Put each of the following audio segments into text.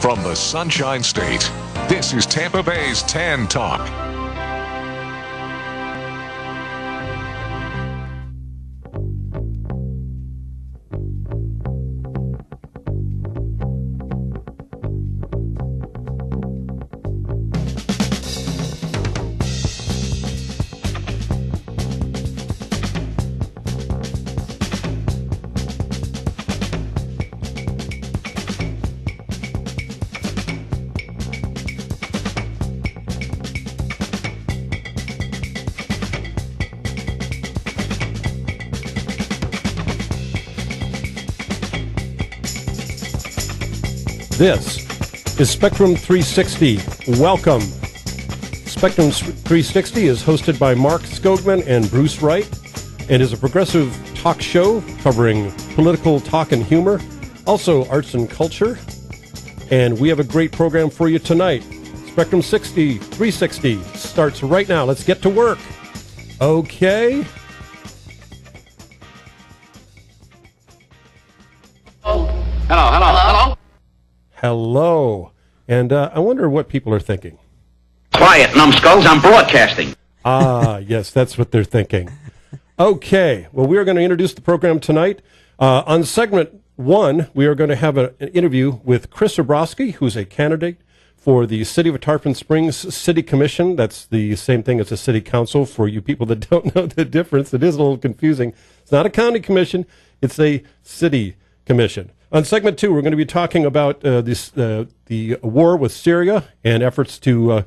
From the Sunshine State, this is Tampa Bay's Tan Talk. This is Spectrum 360. Welcome. Spectrum 360 is hosted by Mark Skogman and Bruce Wright and is a progressive talk show covering political talk and humor, also arts and culture. And we have a great program for you tonight. Spectrum 360 starts right now. Let's get to work. Okay. Hello. And I wonder what people are thinking. Quiet, numbskulls, I'm broadcasting. Ah, yes, that's what they're thinking. Okay, well, we are going to introduce the program tonight. On segment 1, we are going to have an interview with Chris Obrowski, who's a candidate for the City of Tarpon Springs City Commission. That's the same thing as a city council for you people that don't know the difference. It is a little confusing. It's not a county commission, it's a city commission. On segment 2, we're going to be talking about the war with Syria and efforts to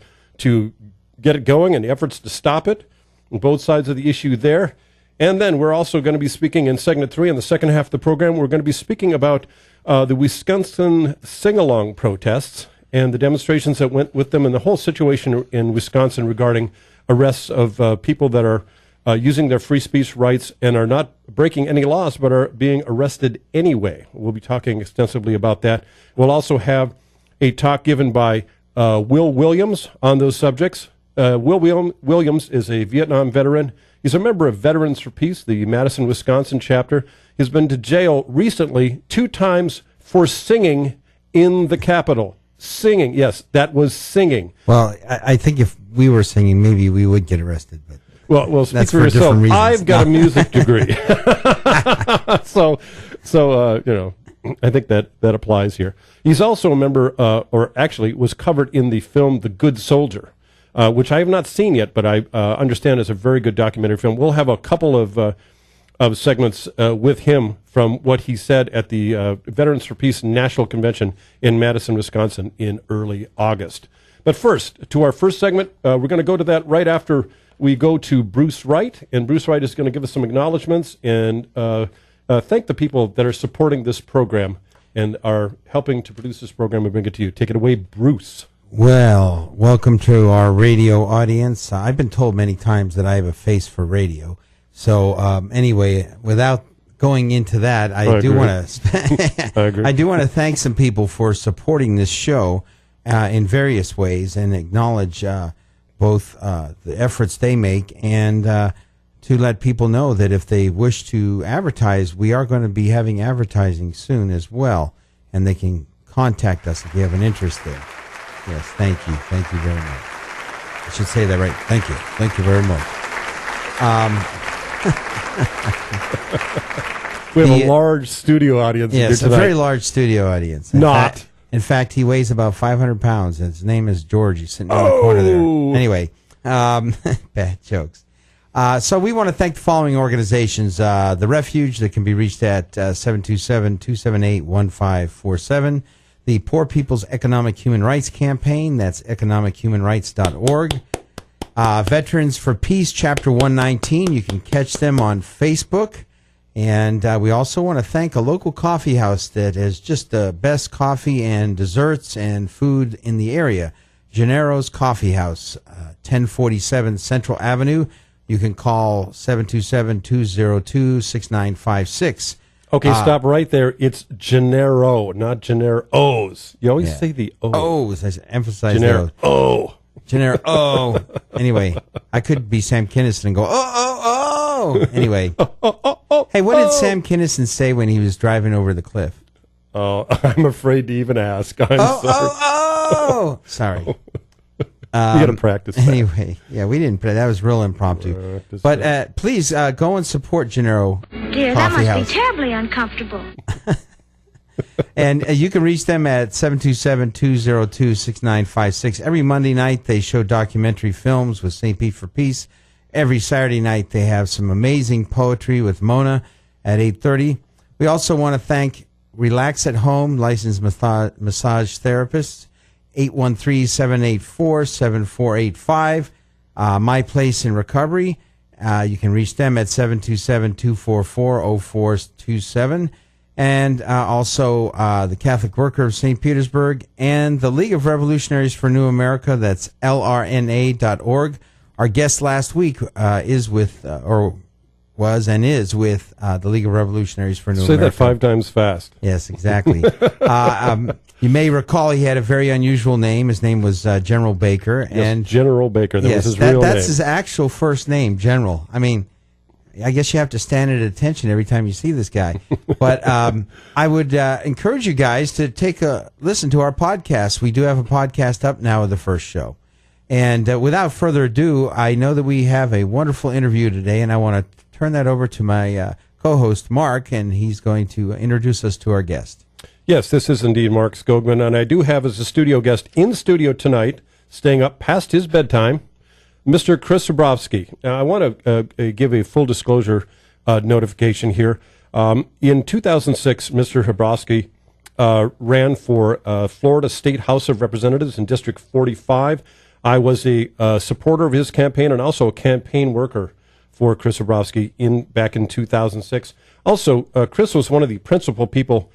get it going and efforts to stop it, on both sides of the issue there. And then we're also going to be speaking in segment 3, in the second half of the program, we're going to be speaking about the Wisconsin sing-along protests and the demonstrations that went with them and the whole situation in Wisconsin regarding arrests of people that are using their free speech rights and are not breaking any laws but are being arrested anyway. We'll be talking extensively about that. We'll also have a talk given by Will Williams on those subjects. Will Williams is a Vietnam veteran. He's a member of Veterans for Peace, the Madison, Wisconsin chapter. He's been to jail recently 2 times for singing in the Capitol. Singing, yes, that was singing. Well, I think if we were singing, maybe we would get arrested, but... Well, speak that's for yourself. Reasons. I've got a music degree, so you know, I think that applies here. He's also a member, or actually was covered in the film The Good Soldier, which I have not seen yet, but I understand is a very good documentary film. We'll have a couple of segments with him from what he said at the Veterans for Peace National Convention in Madison, Wisconsin, in early August. But first, to our first segment, we're going to go to that right after we go to Bruce Wright, and Bruce Wright is going to give us some acknowledgments and thank the people that are supporting this program and are helping to produce this program and bring it to you. Take it away, Bruce. Well, welcome to our radio audience. I've been told many times that I have a face for radio. So anyway, without going into that, I do want to thank some people for supporting this show in various ways and acknowledge both the efforts they make and to let people know that if they wish to advertise, we are going to be having advertising soon as well, and they can contact us if they have an interest there. Yes, thank you. Thank you very much. I should say that right. Thank you. Thank you very much. We have a large studio audience. Yes, a very large studio audience. In fact, he weighs about 500 pounds, and his name is George. He's sitting in the corner there. Anyway, bad jokes. So we want to thank the following organizations. The Refuge, that can be reached at 727-278-1547. The Poor People's Economic Human Rights Campaign, that's economichumanrights.org. Veterans for Peace, Chapter 119, you can catch them on Facebook. And we also want to thank a local coffee house that has just the best coffee and desserts and food in the area. Gennaro's Coffee House, 1047 Central Avenue. You can call 727-202-6956. Okay, stop right there. It's Gennaro, not Gennaro's. You always say the O. O's. I emphasize Gennaro. O. Gennaro. Oh. Anyway, I could be Sam Kinison and go, oh. Anyway. Hey, what did Sam Kinison say when he was driving over the cliff? I'm afraid to even ask. I'm sorry. Sorry. We got to practice that. Anyway, yeah, we didn't play. That was real impromptu. But please go and support Gennaro Dear, that Coffee must House. be terribly uncomfortable. And you can reach them at 727-202-6956. Every Monday night, they show documentary films with St. Pete for Peace. Every Saturday night, they have some amazing poetry with Mona at 8:30. We also want to thank Relax at Home, licensed massage therapists, 813-784-7485. My Place in Recovery. You can reach them at 727-244-0427. And also the Catholic Worker of St. Petersburg and the League of Revolutionaries for New America. That's lrna.org. Our guest last week is with, or was and is with, the League of Revolutionaries for New America. Say that 5 times fast. Yes, exactly. You may recall he had a very unusual name. His name was General Baker. Yes, and General Baker. That was his real name. That's his actual first name, General. I mean, I guess you have to stand at attention every time you see this guy. But I would encourage you guys to take a listen to our podcast. We do have a podcast up now of the first show. And without further ado, I know that we have a wonderful interview today, and I want to turn that over to my co-host, Mark, and he's going to introduce us to our guest. Yes, this is indeed Mark Skogman, and I do have as a studio guest in studio tonight, staying up past his bedtime, Mr. Chris Zebrowski. Now, I want to give a full disclosure notification here. In 2006, Mr. Zebrowski ran for Florida State House of Representatives in District 45. I was a supporter of his campaign and also a campaign worker for Chris Zebrowski back in 2006. Also, Chris was one of the principal people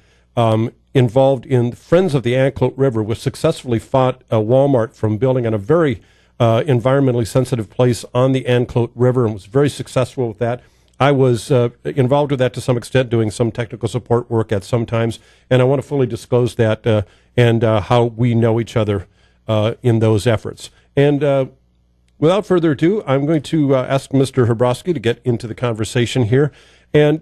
involved in Friends of the Anclote River, which successfully fought Walmart from building on a very environmentally sensitive place on the Anclote River and was very successful with that. I was involved with that to some extent, doing some technical support work at some times, and I want to fully disclose that and how we know each other in those efforts. And without further ado, I'm going to ask Mr. Zebrowski to get into the conversation here. And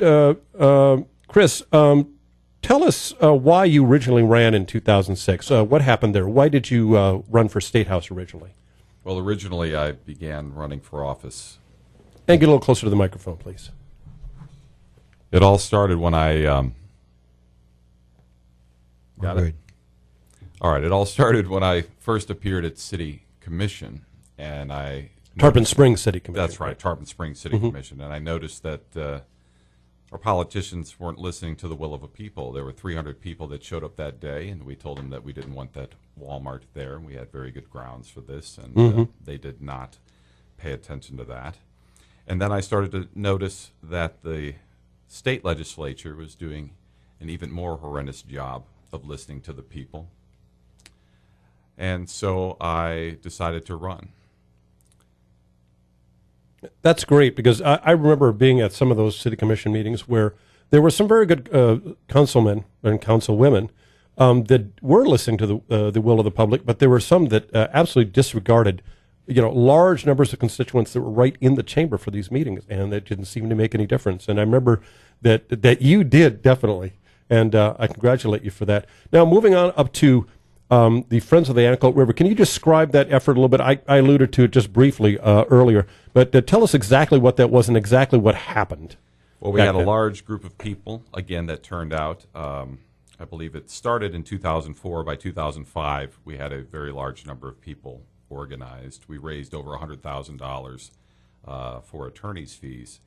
Chris, tell us why you originally ran in 2006. What happened there? Why did you run for State House originally? Well, originally I began running for office. And get a little closer to the microphone, please. It all started when I got it. All right, it all started when I first appeared at City Commission, and I Tarpon Springs City Commission. That's right, Tarpon Springs City Commission, and I noticed that our politicians weren't listening to the will of a people. There were 300 people that showed up that day, and we told them that we didn't want that Walmart there. We had very good grounds for this, and they did not pay attention to that. And then I started to notice that the state legislature was doing an even more horrendous job of listening to the people. And so I decided to run. That's great, because I remember being at some of those city commission meetings where there were some very good councilmen and councilwomen that were listening to the will of the public, but there were some that absolutely disregarded, large numbers of constituents that were right in the chamber for these meetings, and that didn't seem to make any difference. And I remember that you did, definitely, and I congratulate you for that. Now, moving on up to the Friends of the Anclote River. Can you describe that effort a little bit? I alluded to it just briefly earlier, but tell us exactly what that was and exactly what happened. Well, we had a large group of people, again, that turned out. I believe it started in 2004. By 2005, we had a very large number of people organized. We raised over $100,000 for attorney's fees.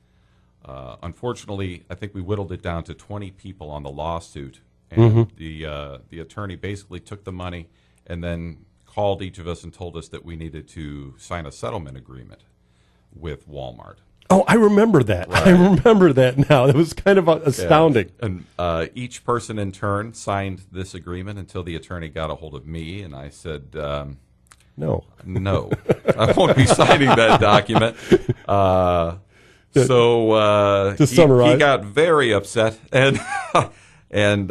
Unfortunately, I think we whittled it down to 20 people on the lawsuit. And the attorney basically took the money and then called each of us and told us that we needed to sign a settlement agreement with Walmart. Oh, I remember that. Right. I remember that now. It was kind of astounding. Yeah. And each person in turn signed this agreement until the attorney got a hold of me, and I said, no, I won't be signing that document. So to summarize, he got very upset, and and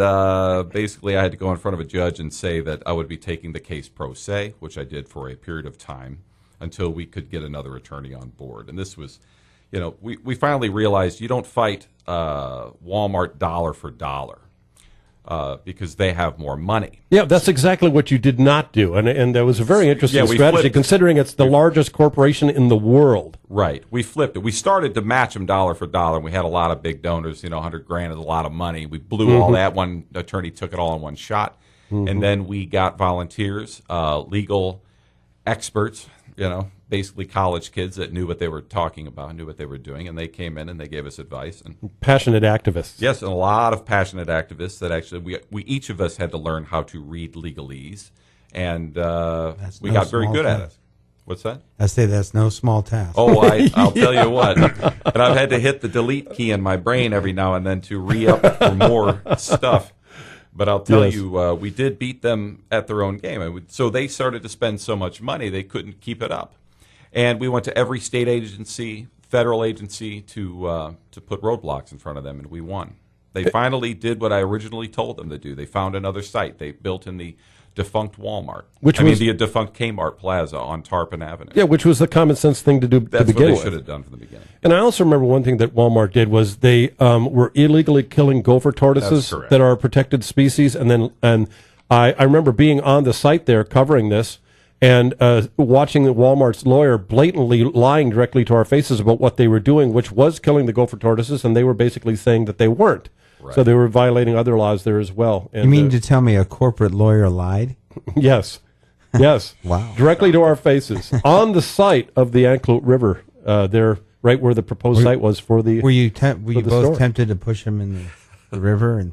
basically I had to go in front of a judge and say that I would be taking the case pro se, which I did for a period of time until we could get another attorney on board. And this was, we finally realized you don't fight Walmart dollar for dollar. because they have more money. Yeah, that's exactly what you did not do, and that was a very interesting we strategy, flipped. considering it's the largest corporation in the world. Right. We flipped it. We started to match them dollar for dollar, and we had a lot of big donors. $100,000 is a lot of money. We blew all that. One attorney took it all in one shot, and then we got volunteers, legal experts, basically college kids that knew what they were talking about, knew what they were doing, and they came in and they gave us advice. And Passionate activists. yes, and a lot of passionate activists that actually we each of us had to learn how to read legalese, and we got very good at it. What's that? I say that's no small task. Oh, I'll tell you what. And I've had to hit the delete key in my brain every now and then to re-up for more stuff. But I'll tell Yes. you, we did beat them at their own game. So they started to spend so much money, they couldn't keep it up. And we went to every state agency, federal agency, to put roadblocks in front of them, and we won. They finally did what I originally told them to do. They found another site. They built in the defunct Walmart, the defunct Kmart Plaza on Tarpon Avenue. Yeah, which was the common sense thing to do to That's what begin they with. should have done from the beginning. And I also remember one thing that Walmart did was they were illegally killing gopher tortoises That's correct. that are a protected species. And I remember being on the site there covering this and watching the Walmart's lawyer blatantly lying directly to our faces about what they were doing, which was killing the gopher tortoises, and they were basically saying that they weren't. Right. So they were violating other laws there as well. And, You mean to tell me a corporate lawyer lied? Yes. Yes. Wow. Directly to our faces on the site of the Anclote River, there, right where the proposed site was for the. Were you the both store. tempted to push him in the river? And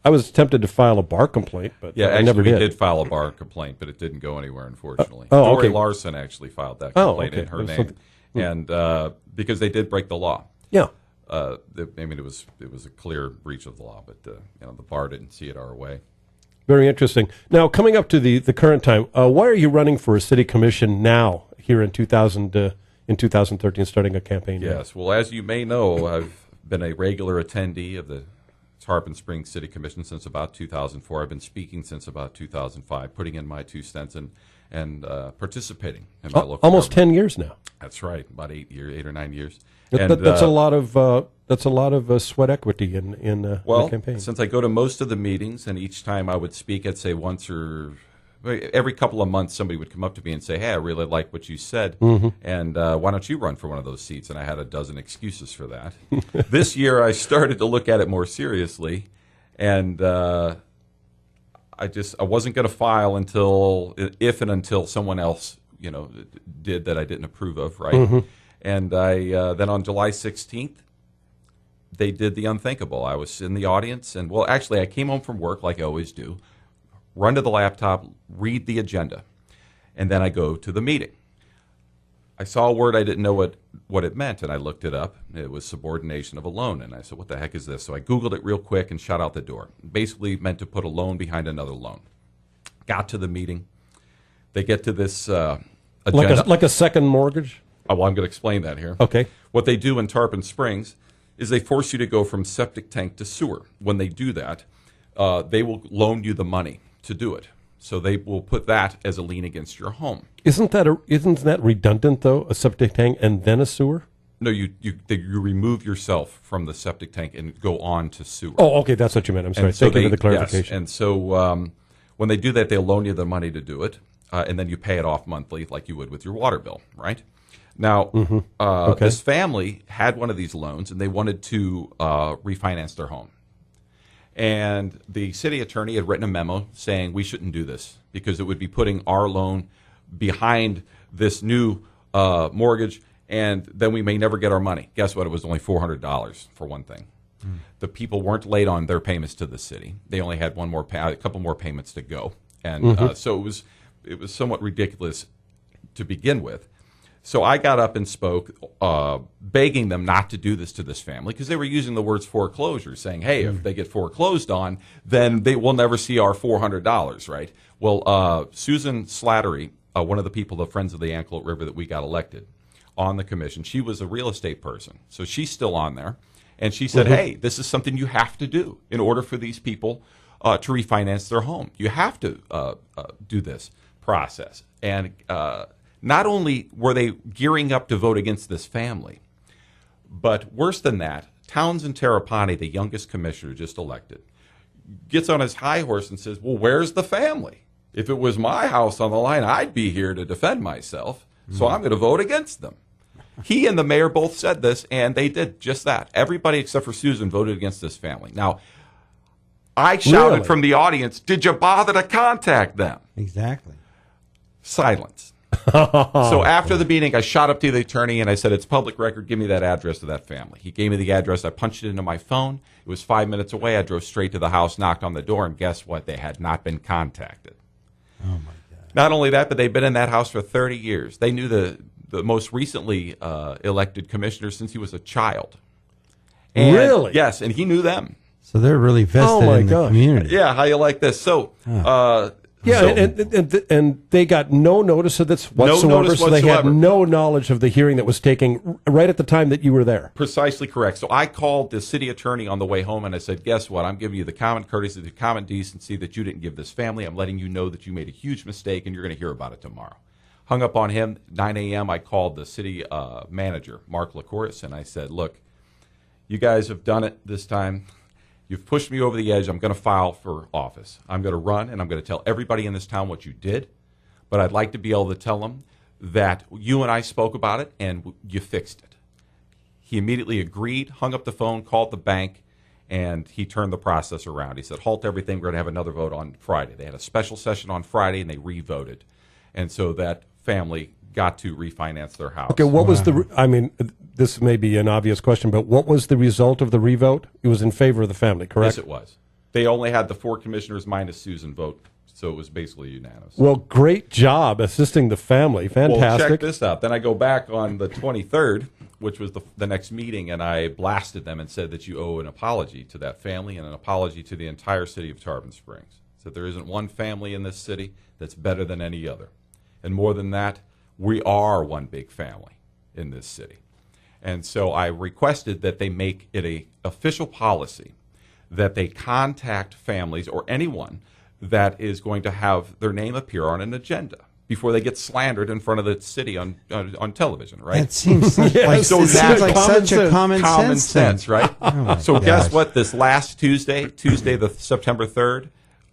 I was tempted to file a bar complaint, but Yeah, I actually, never we did. did file a bar complaint, but it didn't go anywhere, unfortunately. oh, Dory okay. Larson actually filed that Oh, complaint okay. in her That's name, something- and because they did break the law. Yeah. It was a clear breach of the law, but the bar didn't see it our way. Very interesting. Now, coming up to the current time, why are you running for a city commission now here in 2013, starting a campaign? now? Yes. Well, as you may know, I've been a regular attendee of the Tarpon Springs City Commission since about 2004. I've been speaking since about 2005, putting in my 2 cents and participating in my local Almost government. 10 years now. That's right, about 8 or 9 years. That's a lot of sweat equity in the campaign. Since I go to most of the meetings, and each time I would speak, I'd say once or every couple of months, somebody would come up to me and say, "Hey, I really like what you said, and why don't you run for one of those seats?" And I had a dozen excuses for that. This year, I started to look at it more seriously, and I wasn't going to file until someone else did that I didn't approve of, right? And then on July 16th, they did the unthinkable. I was in the audience, and actually, I came home from work like I always do, run to the laptop, read the agenda, and then I go to the meeting. I saw a word I didn't know what it meant, and I looked it up. It was subordination of a loan, and I said, "What the heck is this?" So I Googled it real quick and shot out the door. Basically meant to put a loan behind another loan. Got to the meeting. They get to this agenda. like a second mortgage? I'm going to explain that here. Okay. What they do in Tarpon Springs is they force you to go from septic tank to sewer. When they do that, they will loan you the money to do it. So they will put that as a lien against your home. Isn't that redundant, though, a septic tank and then a sewer? No, you remove yourself from the septic tank and go on to sewer. Oh, okay, that's what you meant. I'm sorry. And so Thank you for the yes, clarification. and so when they do that, they'll loan you the money to do it, and then you pay it off monthly like you would with your water bill, right? Now, this family had one of these loans, and they wanted to refinance their home. And the city attorney had written a memo saying we shouldn't do this because it would be putting our loan behind this new mortgage, and then we may never get our money. Guess what? It was only $400 for one thing. The people weren't late on their payments to the city. They only had a couple more payments to go, and so it was somewhat ridiculous to begin with. So I got up and spoke, begging them not to do this to this family because they were using the words foreclosure, saying, "Hey, if they get foreclosed on, then they will never see our $400." Right? Well, Susan Slattery, one of the people, the Friends of the Anclote River, that we got elected on the commission, she was a real estate person, so she's still on there. And she said, "Hey, this is something you have to do in order for these people to refinance their home. You have to do this process." And not only were they gearing up to vote against this family, but worse than that, Townsend Terrapini, the youngest commissioner just elected, gets on his high horse and says, well, where's the family? If it was my house on the line, I'd be here to defend myself, so I'm going to vote against them. He and the mayor both said this, and they did just that. Everybody except for Susan voted against this family. Now, I shouted Really? from the audience, did you bother to contact them? Exactly. Silence. So after the meeting, I shot up to the attorney and I said, it's public record. Give me that address of that family. He gave me the address. I punched it into my phone. It was 5 minutes away. I drove straight to the house, knocked on the door, and guess what? They had not been contacted. Oh, my God. Not only that, but they've been in that house for 30 years. They knew the most recently elected commissioner since he was a child. And, Really? Yes, and he knew them. So they're really vested Oh, my in the gosh. community. Yeah, how you like this? So, Yeah, so- and they got no notice of this whatsoever, notice so they had whatsoever. no knowledge of the hearing that was taking right at the time that you were there. Precisely correct. So I called the city attorney on the way home and I said, guess what? I'm giving you the common courtesy, the common decency that you didn't give this family. I'm letting you know that you made a huge mistake and you're going to hear about it tomorrow. Hung up on him. 9 a.m. I called the city manager, Mark Lacoris, and I said, look, you guys have done it this time. You've pushed me over the edge. I'm going to file for office. I'm going to run, and I'm going to tell everybody in this town what you did. But I'd like to be able to tell them that you and I spoke about it, and you fixed it. He immediately agreed, hung up the phone, called the bank, and he turned the process around. He said, halt everything. We're going to have another vote on Friday. They had a special session on Friday, and they re-voted. And so that family got to refinance their house. Okay, what was the? I mean, this may be an obvious question, but what was the result of the revote? It was in favor of the family, correct? Yes, it was. They only had the 4 commissioners minus Susan vote, so it was basically unanimous. Well, great job assisting the family. Well, Fantastic. check this out. Then I go back on the 23rd, which was the next meeting, and I blasted them and said that you owe an apology to that family and an apology to the entire city of Tarpon Springs. That there isn't one family in this city that's better than any other. And more than that, we are one big family in this city. And so I requested that they make it a official policy that they contact families or anyone that is going to have their name appear on an agenda before they get slandered in front of the city on television, right? That seems such, Yes, like, so it seems like common such a sense. common sense thing. right? my So guess gosh. what? This last Tuesday, the September 3rd,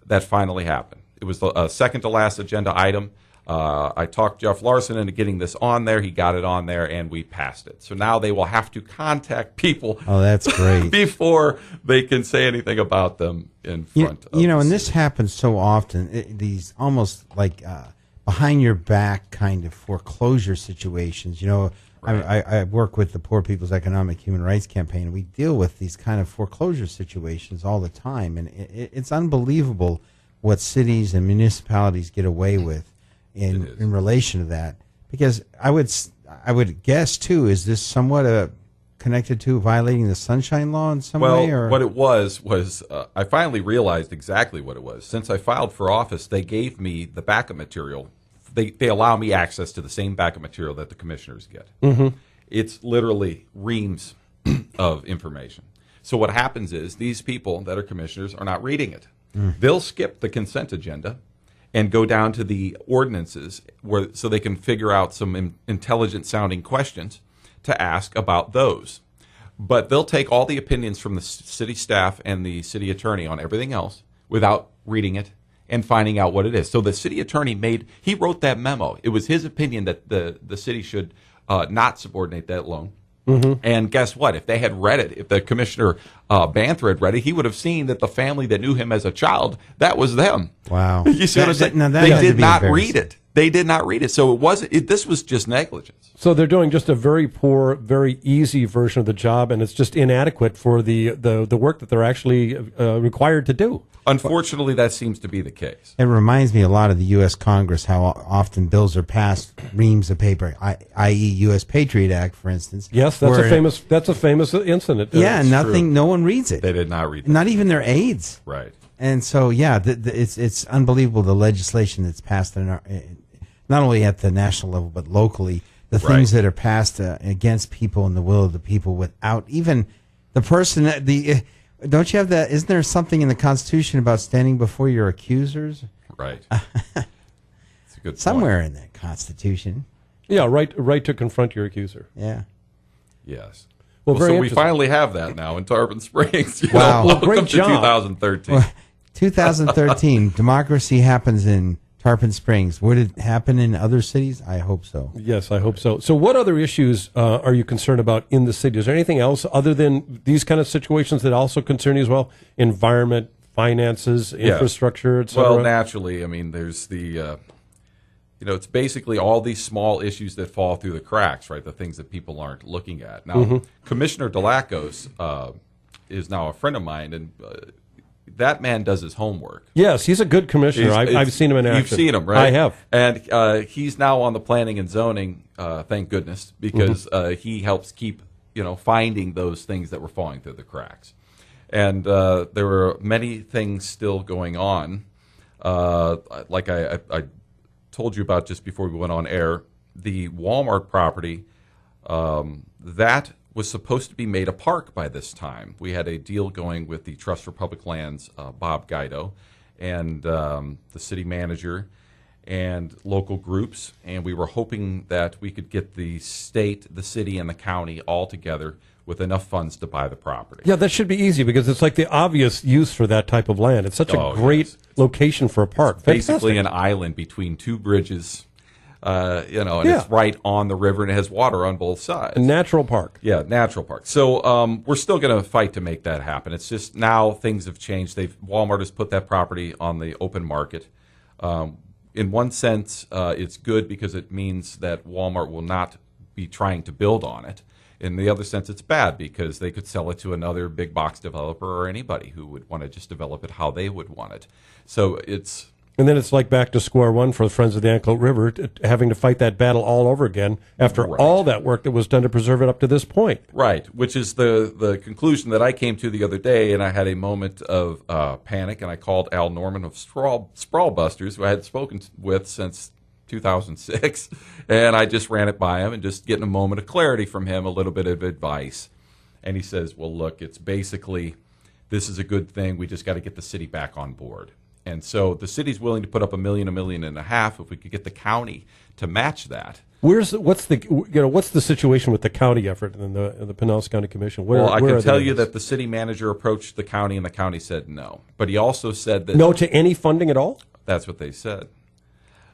that finally happened. It was the second to last agenda item. I talked Jeff Larson into getting this on there. He got it on there, and we passed it. So now they will have to contact people Oh, that's great. before they can say anything about them in front of You know, the and this city. happens so often. These almost like behind your back kind of foreclosure situations. You know, I work with the Poor People's Economic Human Rights Campaign, and we deal with these kind of foreclosure situations all the time. And it's unbelievable what cities and municipalities get away with in relation to that. Because I would guess too, is this somewhat connected to violating the Sunshine Law in some way? Or? What it was I finally realized exactly what it was. Since I filed for office, they gave me the backup material. They allow me access to the same backup material that the commissioners get. Mm-hmm. It's literally reams of information. So what happens is these people that are commissioners are not reading it. They'll skip the consent agenda and go down to the ordinances so they can figure out some intelligent sounding questions to ask about those. But they'll take all the opinions from the city staff and the city attorney on everything else without reading it and finding out what it is. So the city attorney he wrote that memo. It was his opinion that the city should not subordinate that loan. Mm-hmm. And guess what? If they had read it, if the Commissioner Banther had read it, he would have seen that the family that knew him as a child, that was them. Wow. You see what I'm saying? Now that They has to did be not embarrassing. read it. They did not read it. So this was just negligence. So they're doing just a very poor, very easy version of the job, and it's just inadequate for the work that they're actually required to do. Unfortunately, that seems to be the case. It reminds me a lot of the U.S. Congress, how often bills are passed, reams of paper, i.e., U.S. Patriot Act, for instance. Yes, that's a famous incident. Yeah, It's nothing. true. No one reads it. They did not read it. Not even their aides. Right. And so, yeah, it's unbelievable the legislation that's passed in our, not only at the national level but locally. The things that are passed against people and the will of the people without even the person. Don't you have that? Isn't there something in the Constitution about standing before your accusers? Right. It's a good Somewhere point. in that Constitution. Yeah, right to confront your accuser. Yeah. Yes. Well, very so we interesting. finally have that now in Tarpon Springs. Wow. Welcome Great to job. 2013. 2013, democracy happens in Tarpon Springs. Would it happen in other cities? I hope so. Yes, I hope so. So what other issues are you concerned about in the city? Is there anything else other than these kind of situations that also concern you as well? Environment, finances, infrastructure, et cetera? Well, naturally, I mean, there's the, it's basically all these small issues that fall through the cracks, right? The things that people aren't looking at. Now, Commissioner Delacos is now a friend of mine, and that man does his homework. Yes, he's a good commissioner. I've seen him in action. You've seen him, right? I have. And he's now on the planning and zoning, thank goodness, because he helps keep, finding those things that were falling through the cracks. And there were many things still going on. Like I told you about just before we went on air, the Walmart property, that was supposed to be made a park by this time. We had a deal going with the Trust for Public Lands, Bob Guido, and the city manager and local groups, and we were hoping that we could get the state, the city, and the county all together with enough funds to buy the property. Yeah, that should be easy because it's like the obvious use for that type of land. It's such a great location for a park. Basically an island between two bridges, and it's right on the river, and it has water on both sides. A natural park. Yeah, natural park. So we're still going to fight to make that happen. It's just now things have changed. Walmart has put that property on the open market. In one sense, it's good because it means that Walmart will not be trying to build on it. In the other sense, it's bad because they could sell it to another big box developer or anybody who would want to just develop it how they would want it. So it's... And then it's like back to square one for the Friends of the Anklet River, having to fight that battle all over again after all that work that was done to preserve it up to this point. Right, which is the conclusion that I came to the other day, and I had a moment of panic, and I called Al Norman of Sprawl Busters, who I had spoken with since 2006, and I just ran it by him and just getting a moment of clarity from him, a little bit of advice. And he says, well, look, it's basically, this is a good thing. We just got to get the city back on board. And so the city's willing to put up $1 million, $1.5 million if we could get the county to match that. What's the situation with the county effort and the Pinellas County Commission? I can tell you that the city manager approached the county, and the county said no. But he also said that no to any funding at all. That's what they said.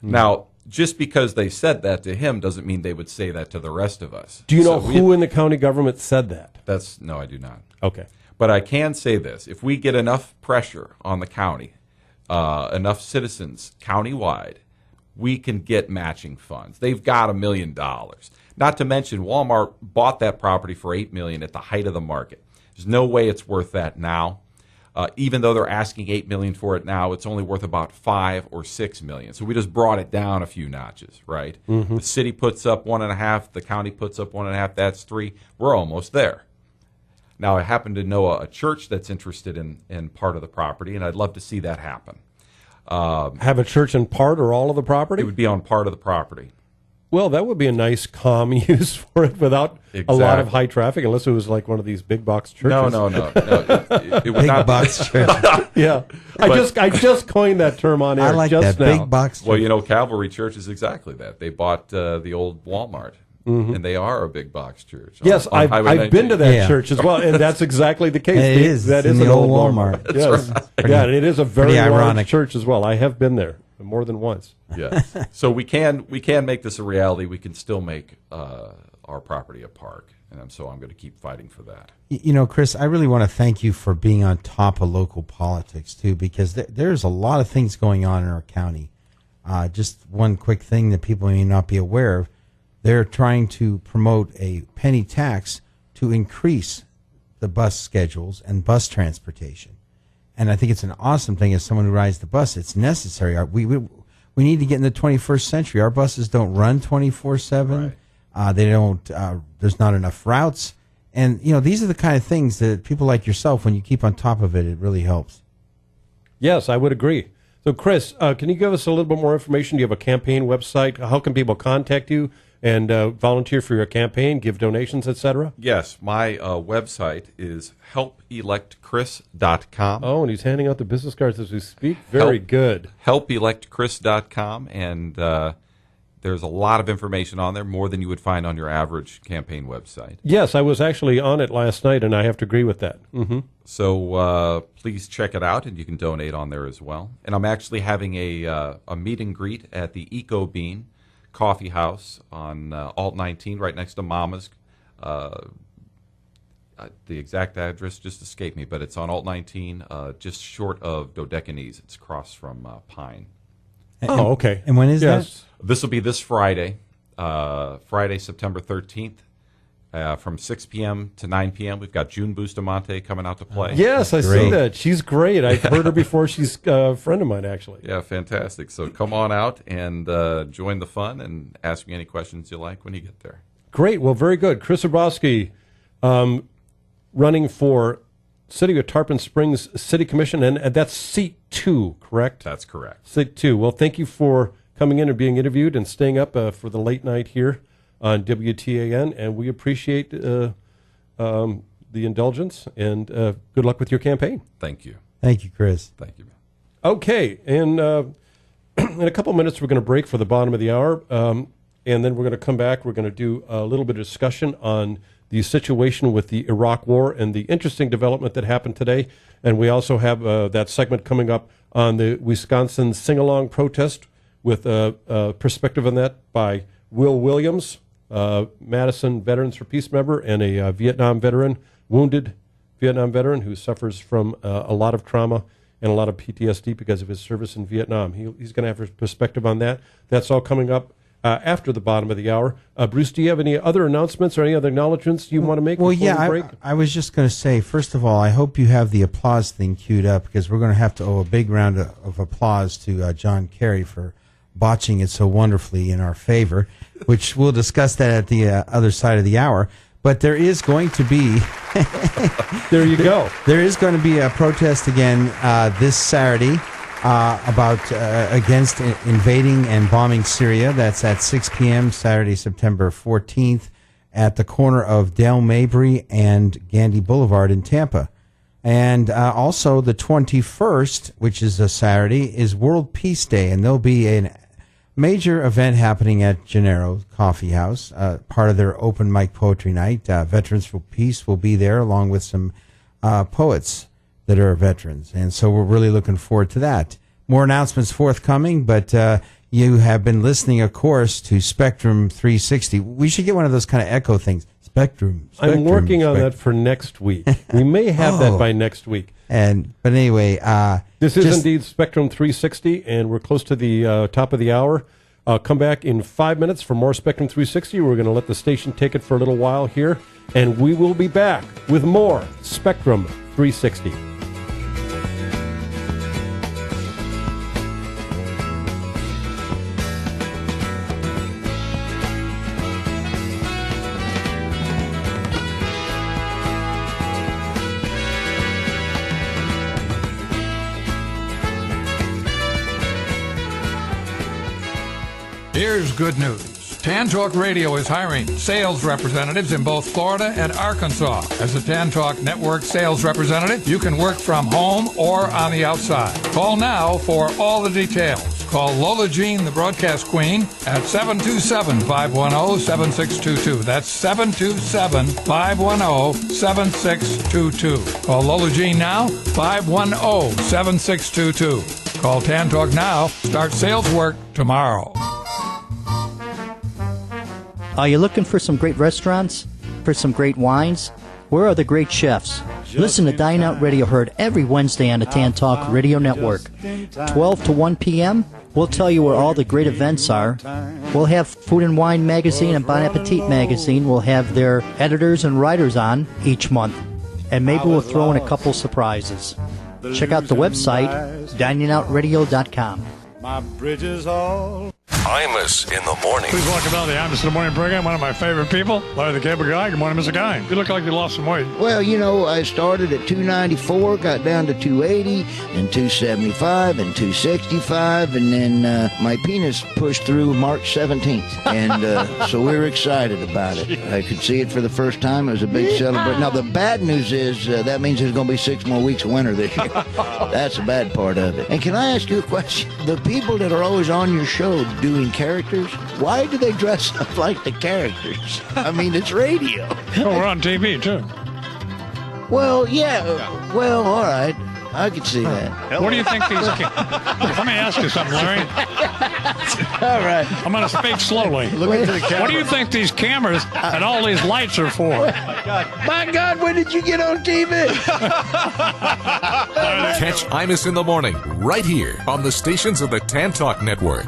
Now, just because they said that to him doesn't mean they would say that to the rest of us. Do you know who in the county government said that? No, I do not. Okay. But I can say this. If we get enough pressure on the county, enough citizens countywide, we can get matching funds. They've got $1 million. Not to mention Walmart bought that property for $8 million at the height of the market. There's no way it's worth that now. Even though they're asking $8 million for it now, it's only worth about $5 or $6 million. So we just brought it down a few notches, right? The city puts up 1.5, the county puts up 1.5. That's 3. We're almost there. Now, I happen to know a church that's interested in part of the property, and I'd love to see that happen. Have a church in part or all of the property? It would be on part of the property. Well, that would be a nice, calm use for it without a lot of high traffic, unless it was like one of these big box churches. No. It would Big not box church. Yeah, I just coined that term on air. I like just that. now. Big box church. Well, Calvary Church is exactly that. They bought the old Walmart, and they are a big box church. Yes, on Highway I've been to 19. that Yeah. church as well, and that's exactly the case. It is. That It's is in an the old old Walmart. Walmart. Yes. Yeah, and it is a very pretty large ironic. church as well. I have been there more than once. Yes. So we can make this a reality. We can still make our property a park, and so I'm going to keep fighting for that. Chris, I really want to thank you for being on top of local politics, too, because there's a lot of things going on in our county. Just one quick thing that people may not be aware of. They're trying to promote a penny tax to increase the bus schedules and bus transportation. And I think it's an awesome thing as someone who rides the bus. It's necessary. We need to get in the 21st century. Our buses don't run 24/7. They don't. There's not enough routes. And, these are the kind of things that people like yourself, when you keep on top of it, it really helps. Yes, I would agree. So, Chris, can you give us a little bit more information? Do you have a campaign website? How can people contact you and volunteer for your campaign, give donations, etc.? Yes, my website is helpelectchris.com. Oh, and he's handing out the business cards as we speak. Very good. Helpelectchris.com, and There's a lot of information on there, more than you would find on your average campaign website. Yes, I was actually on it last night, and I have to agree with that. Mm-hmm. So please check it out, and you can donate on there as well. And I'm actually having a meet and greet at the Eco Bean Coffee House on Alt 19, right next to Mama's. The exact address just escaped me, but it's on Alt 19, just short of Dodecanese. It's across from Pine. Oh, okay. And when is that? This will be this Friday, Friday, September 13th, from 6 p.m. to 9 p.m. We've got June Bustamante coming out to play. Yes, I see that. She's great. I've heard her before. She's a friend of mine, actually. Yeah, fantastic. So come on out and join the fun and ask me any questions you like when you get there. Great. Well, very good. Chris Zabrowski, running for City of Tarpon Springs City Commission, and that's seat 2, correct? That's correct. Seat 2. Well, thank you for coming in and being interviewed and staying up for the late night here on WTAN, and we appreciate the indulgence, and good luck with your campaign. Thank you. Thank you, Chris. Thank you, man. Okay, and in a couple of minutes we're going to break for the bottom of the hour, and then we're going to come back. We're going to do a little bit of discussion on the situation with the Iraq War and the interesting development that happened today. And we also have that segment coming up on the Wisconsin sing-along protest with a perspective on that by Will Williams, Madison Veterans for Peace member and a Vietnam veteran, wounded Vietnam veteran who suffers from a lot of trauma and a lot of PTSD because of his service in Vietnam. He's going to have a perspective on that. That's all coming up after the bottom of the hour. Bruce, do you have any other announcements or any other acknowledgments you want to make before we break? I was just going to say, first of all, I hope you have the applause thing queued up, because we're going to have to owe a big round of applause to John Kerry for botching it so wonderfully in our favor, which we'll discuss that at the other side of the hour. But there is going to be... There you go. There is going to be a protest again this Saturday about against invading and bombing Syria. That's at 6 p.m. Saturday, September 14th, at the corner of Dale Mabry and Gandy Boulevard in Tampa. And also the 21st, which is a Saturday, is World Peace Day, and there'll be a major event happening at Gennaro Coffee House, part of their open mic poetry night. Veterans for Peace will be there, along with some poets that are veterans. And so we're really looking forward to that. More announcements forthcoming, but you have been listening, of course, to Spectrum 360. We should get one of those kind of echo things. Spectrum. I'm working on that for next week. We may have that by next week. But anyway, this is indeed Spectrum 360, and we're close to the top of the hour. Come back in 5 minutes for more Spectrum 360. We're going to let the station take it for a little while here, and we will be back with more Spectrum 360. Here's good news. Tan Talk Radio is hiring sales representatives in both Florida and Arkansas. As a Tan Talk Network sales representative, you can work from home or on the outside. Call now for all the details. Call Lola Jean, the broadcast queen, at 727-510-7622. That's 727-510-7622. Call Lola Jean now, 510-7622. Call Tan Talk now. Start sales work tomorrow. Are you looking for some great restaurants? For some great wines? Where are the great chefs? Listen to Dine Out Radio, heard every Wednesday on the Tan Talk Radio Network. 12 to 1 p.m., we'll tell you where all the great events are. We'll have Food and Wine Magazine and Bon Appetit Magazine. We'll have their editors and writers on each month. And maybe we'll throw in a couple surprises. Check out the website, diningoutradio.com. My bridges all... Imus in the morning. Please welcome out the Imus in the morning program. One of my favorite people, Larry the Cable Guy. Good morning, Mr. Guy. You look like you lost some weight. Well, you know, I started at 294, got down to 280, and 275, and 265, and then my penis pushed through March 17th. And so we were excited about it. I could see it for the first time. It was a big celebration. Now, the bad news is that means there's going to be 6 more weeks of winter this year. That's the bad part of it. And can I ask you a question? The people that are always on your show, do doing characters? Why do they dress up like the characters? I mean, it's radio. Oh, we're on TV, too. Well, yeah. Well, all right. I could see that. What do you think these... Let me ask you something, Larry. All right. I'm going to speak slowly. Look into the camera. What do you think these cameras and all these lights are for? My God, when did you get on TV? Catch Imus in the morning right here on the stations of the Tan Talk Network.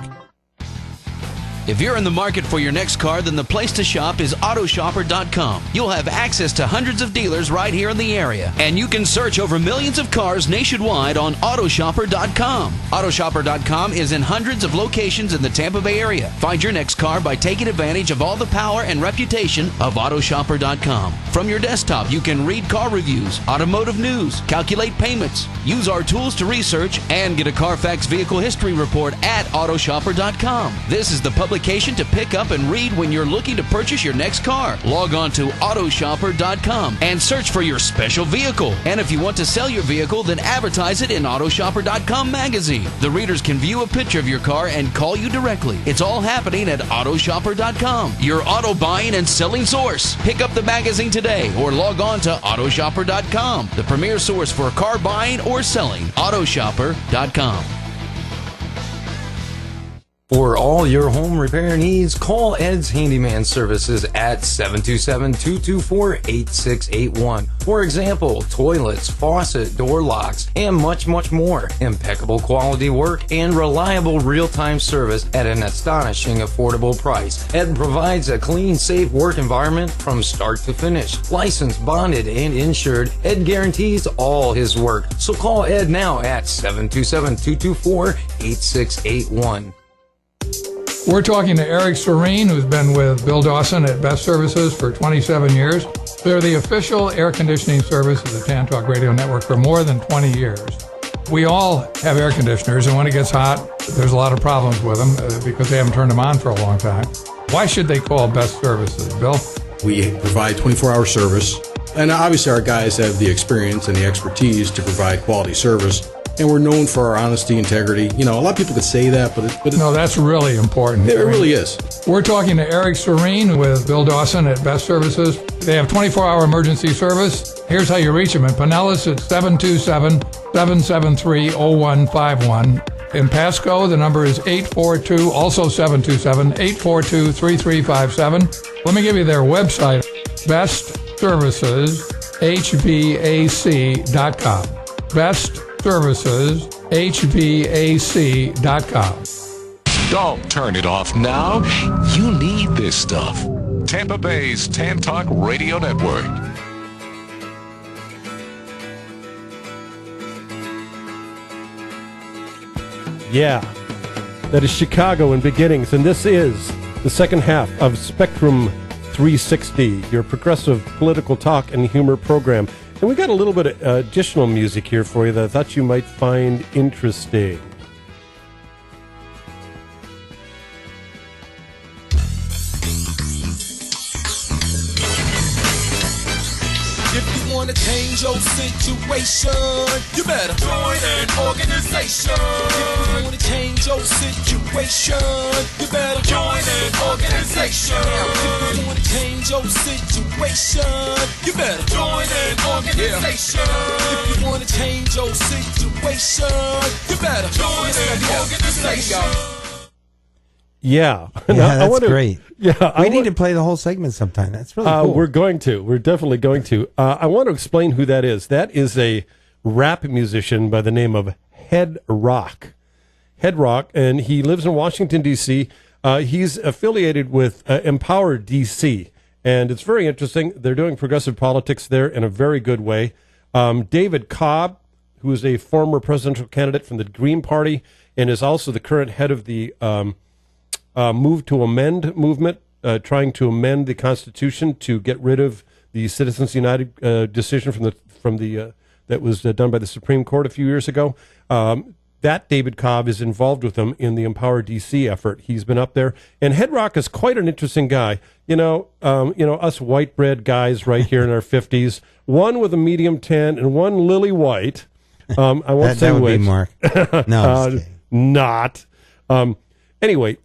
If you're in the market for your next car, then the place to shop is Autoshopper.com. You'll have access to hundreds of dealers right here in the area, and you can search over millions of cars nationwide on Autoshopper.com. Autoshopper.com is in hundreds of locations in the Tampa Bay area. Find your next car by taking advantage of all the power and reputation of Autoshopper.com. From your desktop, you can read car reviews, automotive news, calculate payments, use our tools to research, and get a Carfax vehicle history report at Autoshopper.com. This is the publication to pick up and read when you're looking to purchase your next car. Log on to Autoshopper.com and search for your special vehicle. And if you want to sell your vehicle, then advertise it in Autoshopper.com magazine. The readers can view a picture of your car and call you directly. It's all happening at Autoshopper.com, your auto buying and selling source. Pick up the magazine today or log on to Autoshopper.com, the premier source for car buying or selling. Autoshopper.com. For all your home repair needs, call Ed's Handyman Services at 727-224-8681. For example, toilets, faucet, door locks, and much, much more. Impeccable quality work and reliable real-time service at an astonishing affordable price. Ed provides a clean, safe work environment from start to finish. Licensed, bonded, and insured, Ed guarantees all his work. So call Ed now at 727-224-8681. We're talking to Eric Serene, who's been with Bill Dawson at Best Services for 27 years. They're the official air conditioning service of the Tan Talk Radio Network for more than 20 years. We all have air conditioners, and when it gets hot, there's a lot of problems with them because they haven't turned them on for a long time. Why should they call Best Services, Bill? We provide 24-hour service, and obviously our guys have the experience and the expertise to provide quality service. And we're known for our honesty, integrity. You know, a lot of people could say that, but no, that's really important. It really is. We're talking to Eric Serene with Bill Dawson at Best Services. They have 24-hour emergency service. Here's how you reach them. In Pinellas, it's 727-773-0151. In Pasco, the number is 842, also 727-842-3357. Let me give you their website, bestserviceshvac.com. bestserviceshvac.com. Don't turn it off now. You need this stuff. Tampa Bay's Tan Talk Radio Network. Yeah, that is Chicago in beginnings, and this is the second half of Spectrum 360, your progressive political talk and humor program. And we got a little bit of additional music here for you that I thought you might find interesting. If you want to change your situation, you better join an organization. If you want to change your situation, you better join an organization. If you want to change your situation, you better join an organization. If you want to change your situation, you better join an organization. Yeah. That's great. Yeah, we need to play the whole segment sometime. That's really cool. We're going to. We're definitely going to. I want to explain who that is. That is a rap musician by the name of Head Rock. Head Rock, and he lives in Washington, D.C. He's affiliated with Empower D.C., and it's very interesting. They're doing progressive politics there in a very good way. David Cobb, who is a former presidential candidate from the Green Party and is also the current head of the Move to Amend movement, trying to amend the Constitution to get rid of the Citizens United decision from the that was done by the Supreme Court a few years ago. That David Cobb is involved with them in the Empower DC effort. He's been up there, and Head Rock is quite an interesting guy. Us white bread guys right here in our 50s, one with a medium tan and one lily white. I won't say that would which. be Mark. No, not. anyway,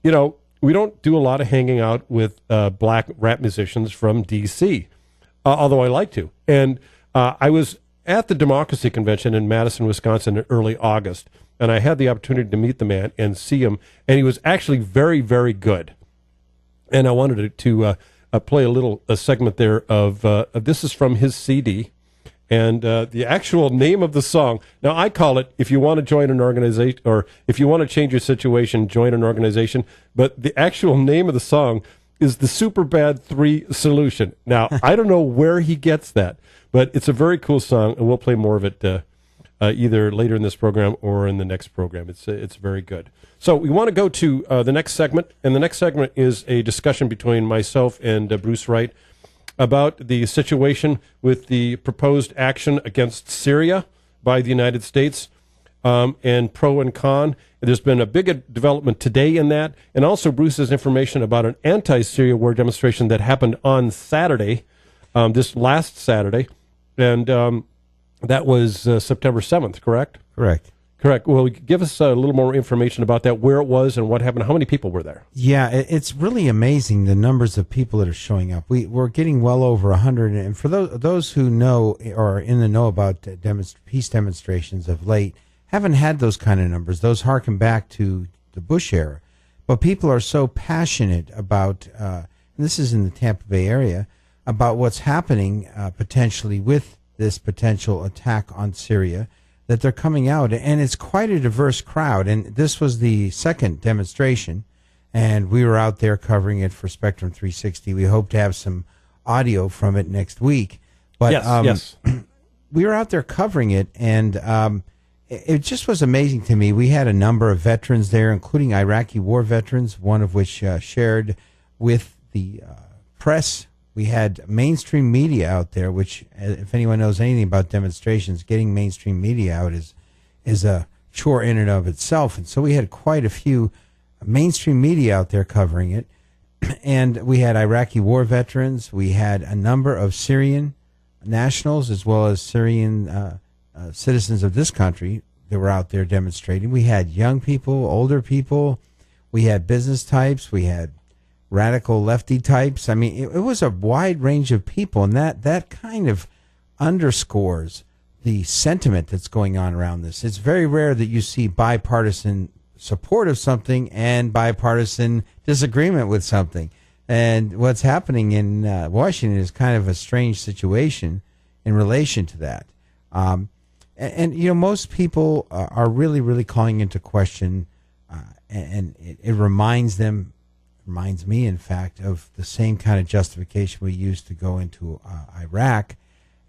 we don't do a lot of hanging out with black rap musicians from D.C., although I like to. And I was at the Democracy Convention in Madison, Wisconsin in early August, and I had the opportunity to meet the man and see him, and he was actually very, very good. And I wanted to play a segment there of this is from his CD, and the actual name of the song. Now, I call it, if you want to join an organization, or if you want to change your situation, join an organization. But the actual name of the song is the Superbad 3 Solution. Now, I don't know where he gets that, but it's a very cool song, and we'll play more of it either later in this program or in the next program. It's very good. So we want to go to the next segment, and the next segment is a discussion between myself and Bruce Wright about the situation with the proposed action against Syria by the United States, and pro and con. There's been a big development today in that, and also Bruce has information about an anti-Syria war demonstration that happened on Saturday, this last Saturday, and that was September 7th, correct? Correct. Correct. Well, give us a little more information about that, where it was and what happened. How many people were there? Yeah, it's really amazing the numbers of people that are showing up. We're getting well over 100. And for those who know or are in the know about peace demonstrations of late, haven't had those kind of numbers. Those harken back to the Bush era. But people are so passionate about, and this is in the Tampa Bay area, about what's happening potentially with this potential attack on Syria, that they're coming out, and it's quite a diverse crowd. And this was the second demonstration, and we were out there covering it for Spectrum 360. We hope to have some audio from it next week. But yes. We were out there covering it, and it just was amazing to me. We had a number of veterans there, including Iraqi war veterans, one of which shared with the press. We had mainstream media out there, which, if anyone knows anything about demonstrations, getting mainstream media out is a chore in and of itself. And so we had quite a few mainstream media out there covering it. And we had Iraqi war veterans. We had a number of Syrian nationals as well as Syrian citizens of this country that were out there demonstrating. We had young people, older people. We had business types. We had radical lefty types. I mean, it was a wide range of people, and that kind of underscores the sentiment that's going on around this. It's very rare that you see bipartisan support of something and bipartisan disagreement with something. And what's happening in Washington is kind of a strange situation in relation to that. And most people are really, really calling into question, and it reminds me, in fact, of the same kind of justification we used to go into Iraq.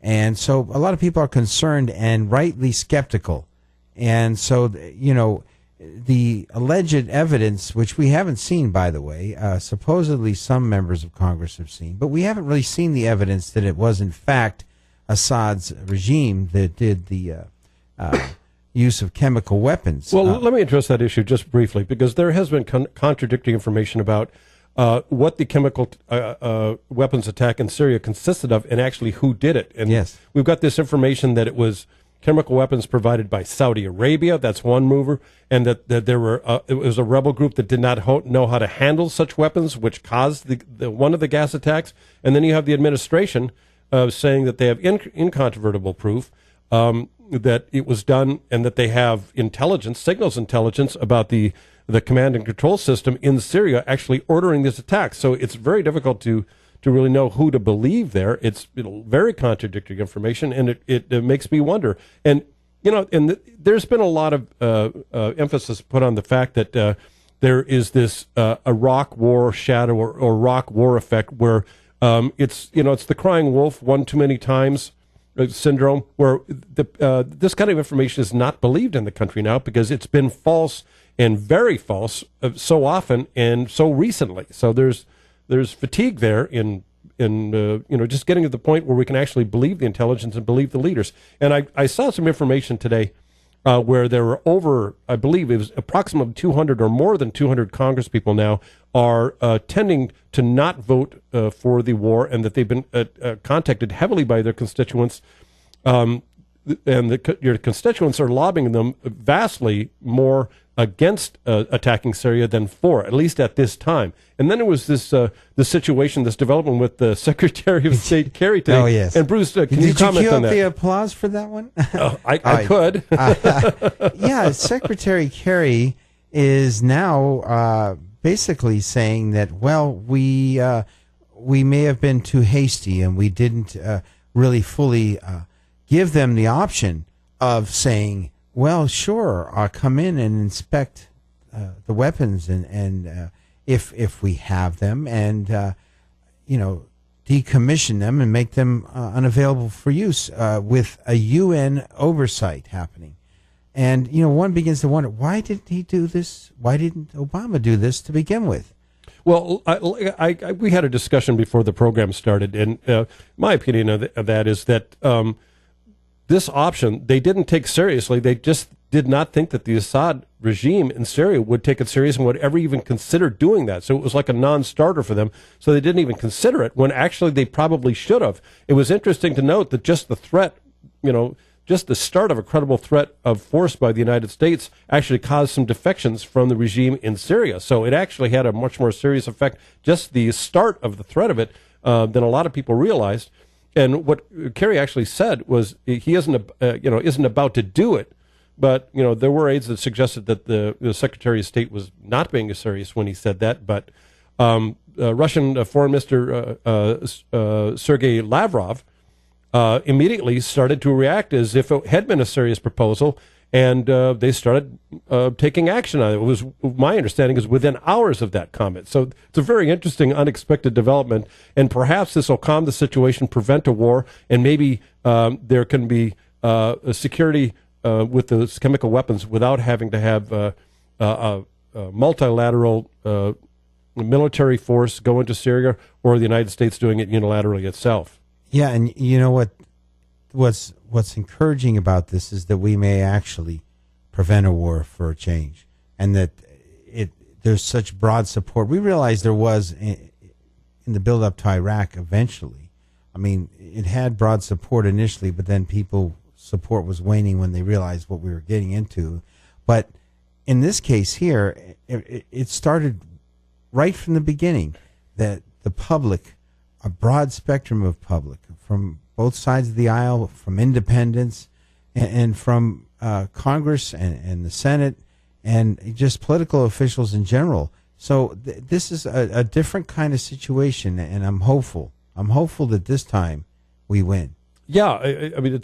And so a lot of people are concerned and rightly skeptical. And so, the alleged evidence, which we haven't seen, by the way, supposedly some members of Congress have seen, but we haven't really seen the evidence that it was, in fact, Assad's regime that did the use of chemical weapons. Well, let me address that issue just briefly, because there has been contradicting information about what the chemical weapons attack in Syria consisted of and actually who did it. And yes, we've got this information that it was chemical weapons provided by Saudi Arabia. That's one mover. And that there were it was a rebel group that did not know how to handle such weapons, which caused the one of the gas attacks. And then you have the administration saying that they have incontrovertible proof that it was done, and that they have signals intelligence about the command and control system in Syria actually ordering this attack. So it's very difficult to really know who to believe there. It's very contradictory information, and it makes me wonder. And there's been a lot of emphasis put on the fact that there is this Iraq war shadow or Iraq war effect, where it's the crying wolf one too many times syndrome, where this kind of information is not believed in the country now because it's been false and very false so often and so recently. So there's fatigue there in just getting to the point where we can actually believe the intelligence and believe the leaders. And I saw some information today where there were I believe it was approximately 200 or more than 200 Congress people now are tending to not vote for the war, and that they've been contacted heavily by their constituents your constituents are lobbying them vastly more against attacking Syria than for, at least at this time. And then there was this situation, this development with the Secretary of State Kerry today. Oh, yes. And Bruce, can you comment on that? Did you cue up the applause for that one? I could. Yeah, Secretary Kerry is now basically saying that, well, we may have been too hasty and we didn't really fully give them the option of saying, well, sure, come in and inspect the weapons and if we have them, and decommission them and make them unavailable for use with a UN oversight happening. And one begins to wonder, why didn't he do this? Why didn't Obama do this to begin with? Well, we had a discussion before the program started, and my opinion of that is that this option they didn't take seriously. They just did not think that the Assad regime in Syria would take it serious and would ever even consider doing that. So it was like a non-starter for them. So they didn't even consider it when actually they probably should have. It was interesting to note that just the threat, just the start of a credible threat of force by the United States actually caused some defections from the regime in Syria. So it actually had a much more serious effect, just the start of the threat of it, than a lot of people realized. And what Kerry actually said was he isn't about to do it. But, there were aides that suggested that the Secretary of State was not being serious when he said that. But Russian Foreign Minister Sergei Lavrov immediately started to react as if it had been a serious proposal, and they started taking action on it. It was, my understanding is, within hours of that comment. So it's a very interesting, unexpected development, and perhaps this will calm the situation, prevent a war, and maybe there can be a security with those chemical weapons without having to have a multilateral military force go into Syria or the United States doing it unilaterally itself. Yeah, and you know what's encouraging about this is that we may actually prevent a war for a change, and that there's such broad support. We realized there was in the build-up to Iraq eventually. I mean, it had broad support initially, but then support was waning when they realized what we were getting into. But in this case here, it started right from the beginning that the public, a broad spectrum of public, from both sides of the aisle, from independents and from Congress and the Senate and just political officials in general. So this is a different kind of situation, and I'm hopeful. I'm hopeful that this time we win. Yeah, I mean,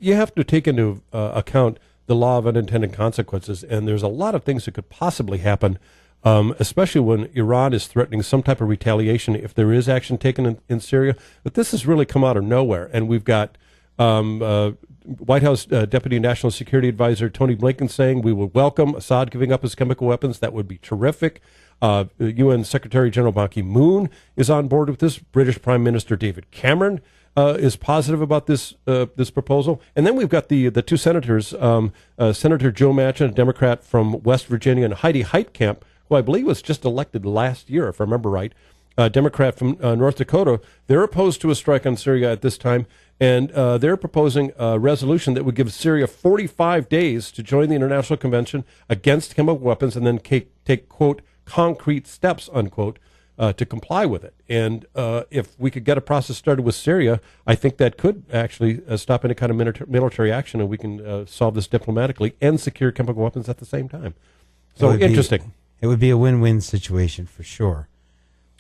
you have to take into account the law of unintended consequences, and there's a lot of things that could possibly happen, especially when Iran is threatening some type of retaliation if there is action taken in Syria. But this has really come out of nowhere, and we've got White House Deputy National Security Advisor Tony Blinken saying we would welcome Assad giving up his chemical weapons. That would be terrific. UN Secretary General Ban Ki-moon is on board with this. British Prime Minister David Cameron is positive about this proposal. And then we've got the two senators, Senator Joe Manchin, a Democrat from West Virginia, and Heidi Heitkamp, who I believe was just elected last year, if I remember right, a Democrat from North Dakota. They're opposed to a strike on Syria at this time, and they're proposing a resolution that would give Syria 45 days to join the International Convention Against Chemical Weapons and then take quote, concrete steps, unquote, to comply with it. And if we could get a process started with Syria, I think that could actually stop any kind of military action, and we can solve this diplomatically and secure chemical weapons at the same time. So interesting. It would be a win-win situation for sure.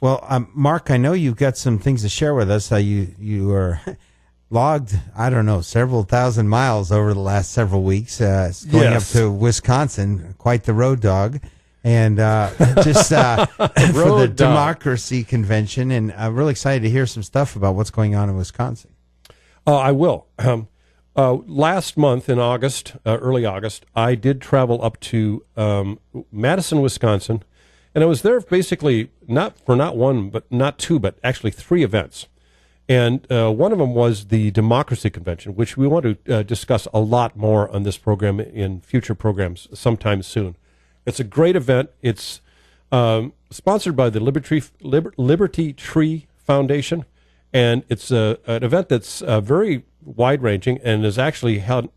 Well, Mark, I know you've got some things to share with us. You are logged, I don't know, several thousand miles over the last several weeks, going up to Wisconsin, quite the road dog. And just for the Democracy Convention, and I'm really excited to hear some stuff about what's going on in Wisconsin. I will. Last month in August, early August, I did travel up to Madison, Wisconsin, and I was there basically not one, but not two, but actually three events. And one of them was the Democracy Convention, which we want to discuss a lot more on this program in future programs sometime soon. It's a great event. It's sponsored by the Liberty Tree Foundation, and it's an event that's very wide-ranging and is actually held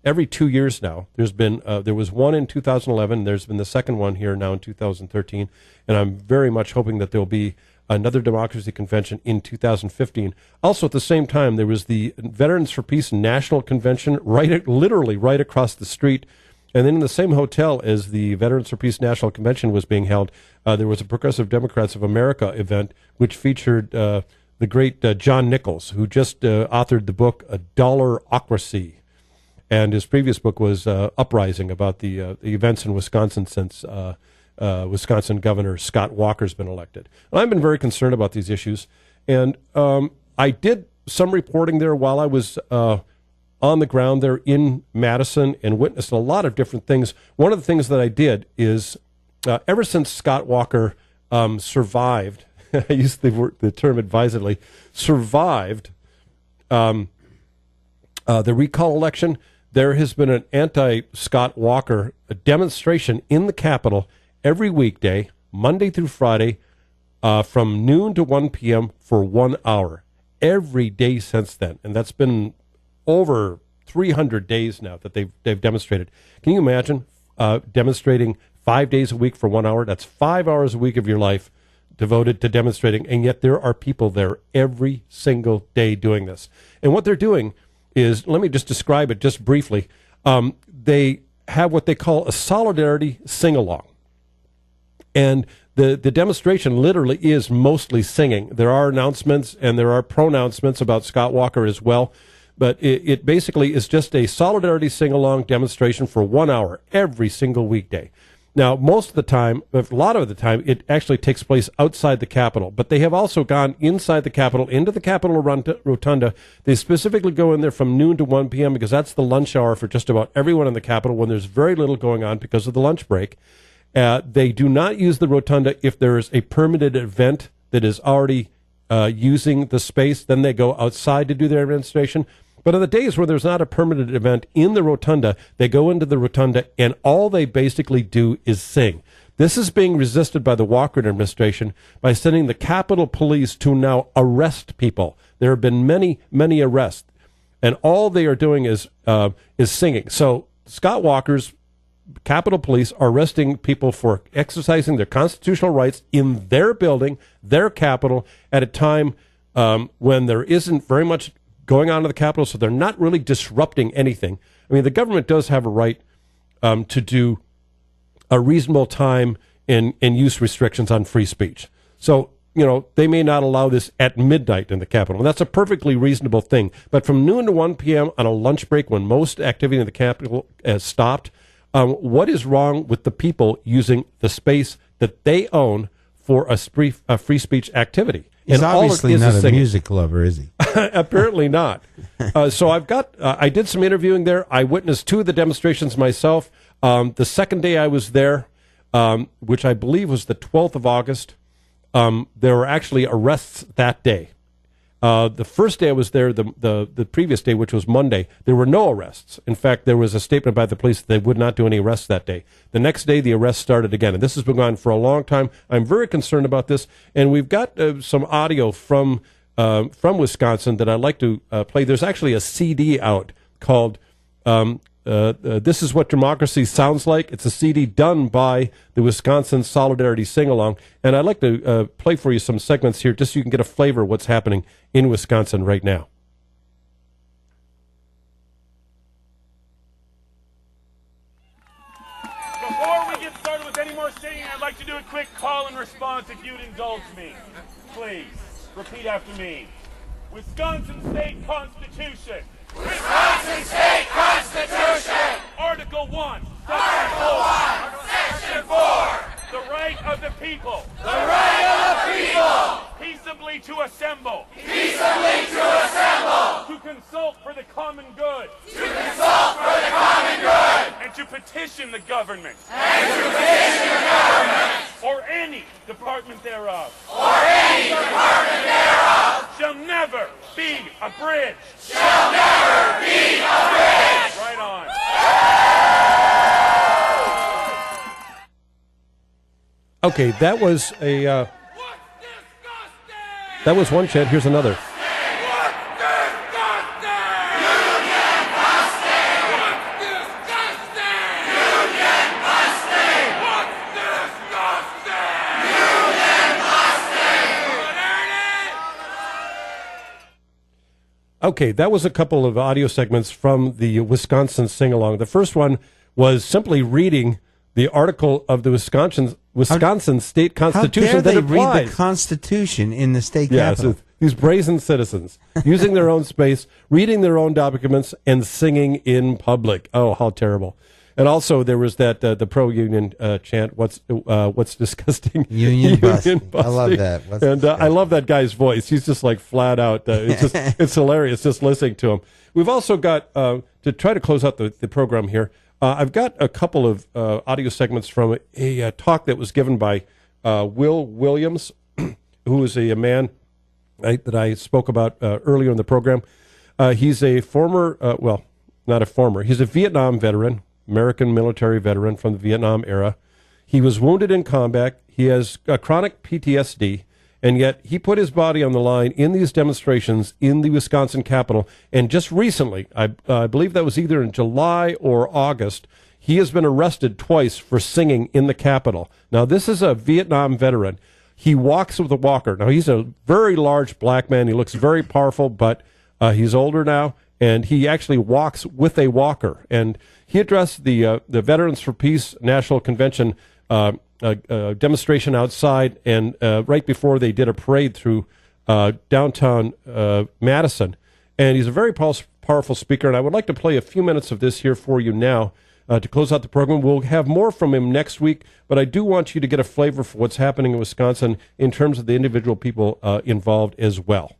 every 2 years now. There was one in 2011. There's been the second one here now in 2013, and I'm very much hoping that there'll be another democracy convention in 2015. Also, at the same time, there was the Veterans for Peace National Convention literally right across the street. And then in the same hotel as the Veterans for Peace National Convention was being held, there was a Progressive Democrats of America event, which featured the great John Nichols, who just authored the book A Dollarocracy. And his previous book was Uprising, about the events in Wisconsin since Wisconsin Governor Scott Walker's been elected. And I've been very concerned about these issues. And I did some reporting there while I was on the ground there in Madison and witnessed a lot of different things. One of the things that I did is, ever since Scott Walker survived, I use the term advisedly, survived the recall election, there has been an anti-Scott Walker demonstration in the Capitol every weekday, Monday through Friday, from noon to 1 p.m. for 1 hour, every day since then. And that's been over 300 days now that they've demonstrated. Can you imagine demonstrating 5 days a week for 1 hour? That's 5 hours a week of your life devoted to demonstrating, and yet there are people there every single day doing this. And what they're doing is, let me just describe it just briefly. They have what they call a solidarity sing-along. And the demonstration literally is mostly singing. There are announcements and there are pronouncements about Scott Walker as well. But it basically is just a solidarity sing-along demonstration for 1 hour every single weekday. Now, most of the time, a lot of the time, it actually takes place outside the Capitol. But they have also gone inside the Capitol, into the Capitol Rotunda. They specifically go in there from noon to 1 p.m. because that's the lunch hour for just about everyone in the Capitol when there's very little going on because of the lunch break. They do not use the Rotunda if there is a permitted event that is already using the space. Then they go outside to do their demonstration. But on the days where there's not a permitted event in the Rotunda, they go into the Rotunda and all they basically do is sing. This is being resisted by the Walker administration by sending the Capitol Police to now arrest people. There have been many, many arrests, and all they are doing is singing. So Scott Walker's Capitol Police are arresting people for exercising their constitutional rights in their building, their Capitol, at a time when there isn't very much going on in the Capitol, so they're not really disrupting anything. I mean, the government does have a right to do a reasonable time and use restrictions on free speech. So, you know, they may not allow this at midnight in the Capitol, and that's a perfectly reasonable thing. But from noon to 1 p.m. on a lunch break when most activity in the Capitol has stopped, what is wrong with the people using the space that they own for a free speech activity? He's and obviously not a music lover, is he? Apparently not. So I did some interviewing there. I witnessed 2 of the demonstrations myself. The second day I was there, which I believe was the 12th of August, there were actually arrests that day. The first day I was there, the previous day, which was Monday, there were no arrests. In fact, there was a statement by the police that they would not do any arrests that day. The next day, the arrests started again. And this has been going on for a long time. I'm very concerned about this. And we've got some audio from Wisconsin that I'd like to play. There's actually a CD out called This Is What Democracy Sounds Like. It's a CD done by the Wisconsin Solidarity Sing-Along. And I'd like to play for you some segments here just so you can get a flavor of what's happening in Wisconsin right now. Before we get started with any more singing, I'd like to do a quick call and response if you'd indulge me. Please, repeat after me. Wisconsin State Constitution. Wisconsin State Constitution. Article 1. Article 1. Section 4. The right of the people. The right of the people. Peaceably to assemble. Peaceably to assemble. To consult for the common good. To consult for the common good. And to petition the government. And to petition the government. Or any department thereof. Or any department thereof. Shall never be a bridge. Shall never be a bridge. Right on. Okay, that was one chant. Here's another. Okay, that was a couple of audio segments from the Wisconsin sing-along. The first one was simply reading the article of the Wisconsin state constitution How dare that they applies. read the Constitution in the state Yes, capitol? these brazen citizens using their own space, reading their own documents, and singing in public. Oh, how terrible! And also, there was that the pro-union chant. What's disgusting? Union busting. I love that. I love that guy's voice. He's just like flat out. It's hilarious just listening to him. We've also got to try to close out the program here. I've got a couple of audio segments from a talk that was given by Will Williams, who is a man that I spoke about earlier in the program. He's a former, not a former, he's a Vietnam veteran, American military veteran from the Vietnam era. He was wounded in combat. He has chronic PTSD, and yet he put his body on the line in these demonstrations in the Wisconsin Capitol. And just recently, I believe that was either in July or August, he has been arrested twice for singing in the Capitol. Now, this is a Vietnam veteran. He walks with a walker. Now, he's a very large black man. He looks very powerful, but he's older now, and he actually walks with a walker. And he addressed the Veterans for Peace National Convention demonstration outside, and right before they did a parade through downtown Madison. And he's a very powerful speaker, and I would like to play a few minutes of this here for you now to close out the program. We'll have more from him next week, but I do want you to get a flavor for what's happening in Wisconsin in terms of the individual people involved as well.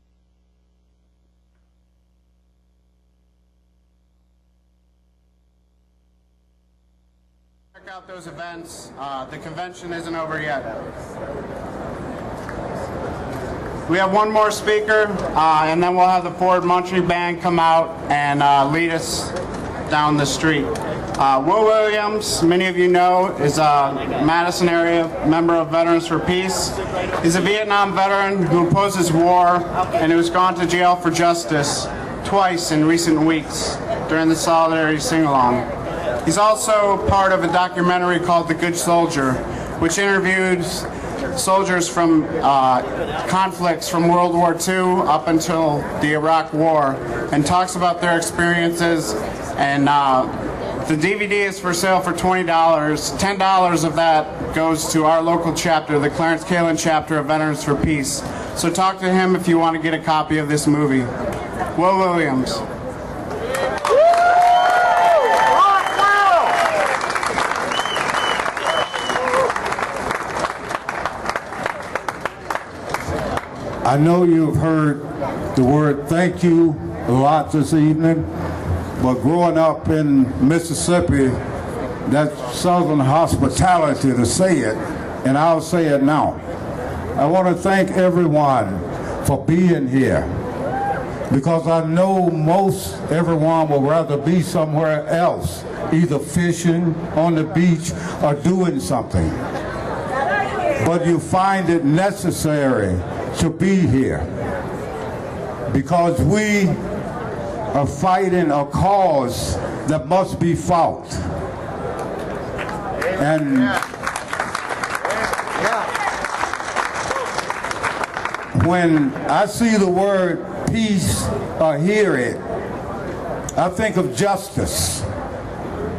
Check out those events. The convention isn't over yet. We have one more speaker, and then we'll have the Ford Munchie Band come out and lead us down the street. Will Williams, many of you know, is a Madison area member of Veterans for Peace. He's a Vietnam veteran who opposes war and who's gone to jail for justice twice in recent weeks during the Solidarity Sing-Along. He's also part of a documentary called The Good Soldier, which interviews soldiers from conflicts from World War II up until the Iraq War and talks about their experiences. And the DVD is for sale for $20. $10 of that goes to our local chapter, the Clarence Kalin chapter of Veterans for Peace. So talk to him if you want to get a copy of this movie. Will Williams. I know you've heard the word thank you a lot this evening, but growing up in Mississippi, that's Southern hospitality to say it, and I'll say it now. I want to thank everyone for being here, because I know most everyone would rather be somewhere else, either fishing on the beach or doing something. But you find it necessary to be here because we are fighting a cause that must be fought. And when I see the word peace or hear it, I think of justice,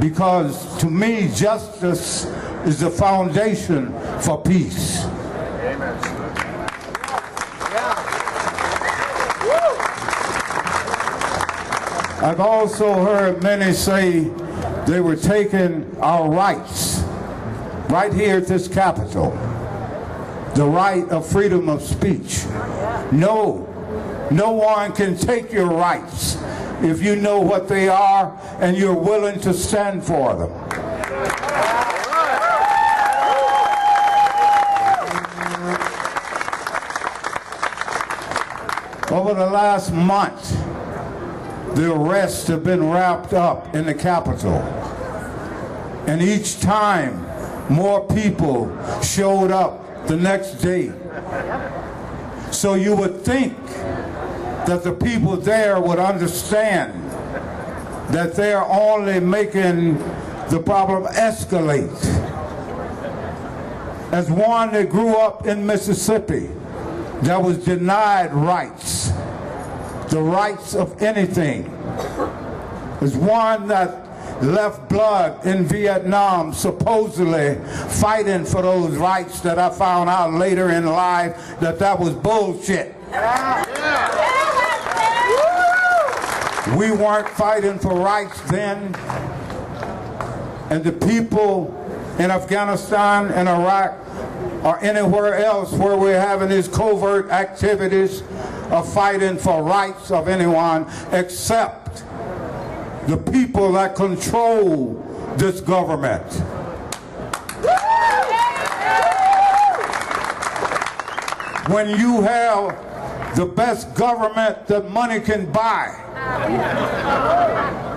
because to me justice is the foundation for peace. I've also heard many say they were taking our rights right here at this Capitol, the right of freedom of speech. No, no one can take your rights if you know what they are and you're willing to stand for them. Over the last month, the arrests have been wrapped up in the Capitol. And each time, more people showed up the next day. So you would think that the people there would understand that they're only making the problem escalate. As one that grew up in Mississippi that was denied rights, the rights of anything. There's one that left blood in Vietnam, supposedly fighting for those rights that I found out later in life that was bullshit. We weren't fighting for rights then, and the people in Afghanistan and Iraq or anywhere else where we're having these covert activities of fighting for rights of anyone except the people that control this government. When you have the best government that money can buy,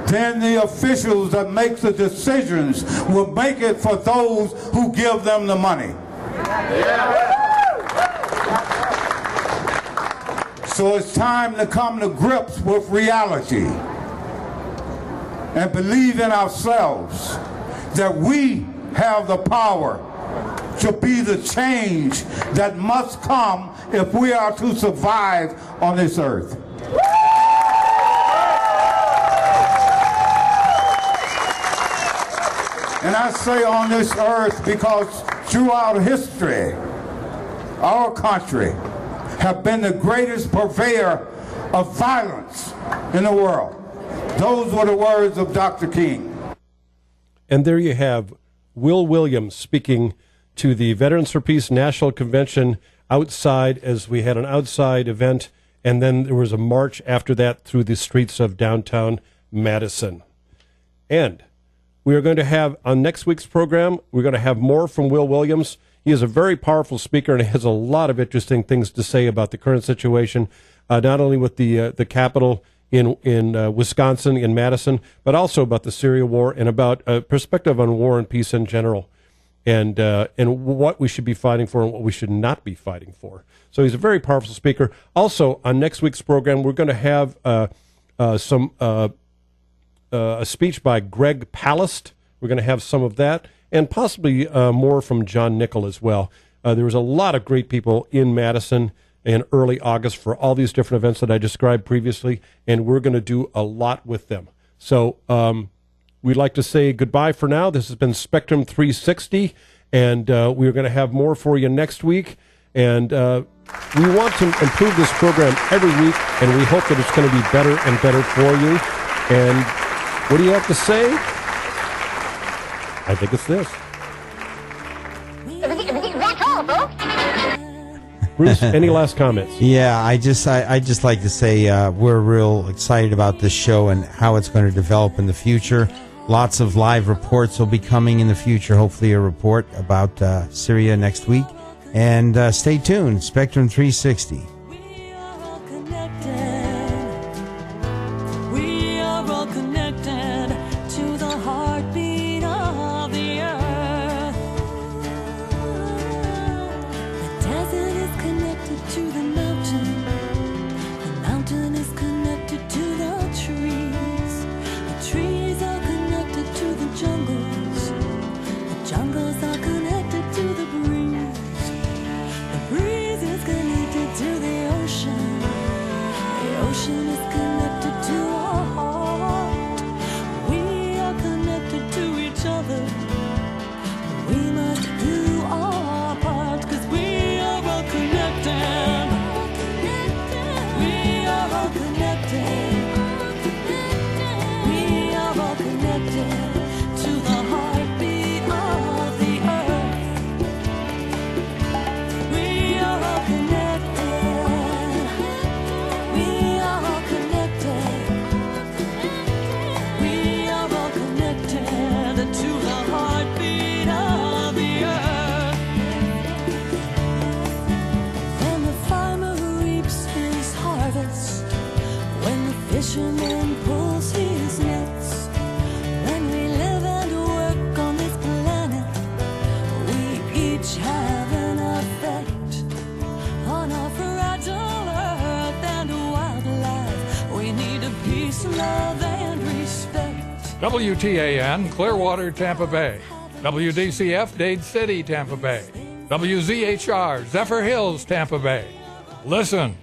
then the officials that make the decisions will make it for those who give them the money. So it's time to come to grips with reality and believe in ourselves that we have the power to be the change that must come if we are to survive on this earth. And I say on this earth because throughout history, our country have been the greatest purveyor of violence in the world. Those were the words of Dr. King. And there you have Will Williams speaking to the Veterans for Peace National Convention outside, as we had an outside event, and then there was a march after that through the streets of downtown Madison. And we are going to have, on next week's program, we're going to have more from Will Williams. He is a very powerful speaker and has a lot of interesting things to say about the current situation, not only with the Capitol in Wisconsin, in Madison, but also about the Syria war and about a perspective on war and peace in general, and what we should be fighting for and what we should not be fighting for. So he's a very powerful speaker. Also, on next week's program, we're going to have a speech by Greg Palast. We're going to have some of that, and possibly more from John Nickel as well. There was a lot of great people in Madison in early August for all these different events that I described previously, and we're going to do a lot with them. So we'd like to say goodbye for now. This has been Spectrum 360, and we're going to have more for you next week. And we want to improve this program every week, and we hope that it's going to be better and better for you. And what do you have to say? I think it's this. That's all, folks. Bruce, any last comments? Yeah, I just like to say we're real excited about this show and how it's going to develop in the future. Lots of live reports will be coming in the future. Hopefully a report about Syria next week. And stay tuned, Spectrum 360. Fisherman pulls his nets. When we live and work on this planet, we each have an effect on our fragile earth and wildlife. We need a peace, love, and respect. WTAN, Clearwater, Tampa Bay. WDCF, Dade City, Tampa Bay. WZHR, Zephyr Hills, Tampa Bay. Listen,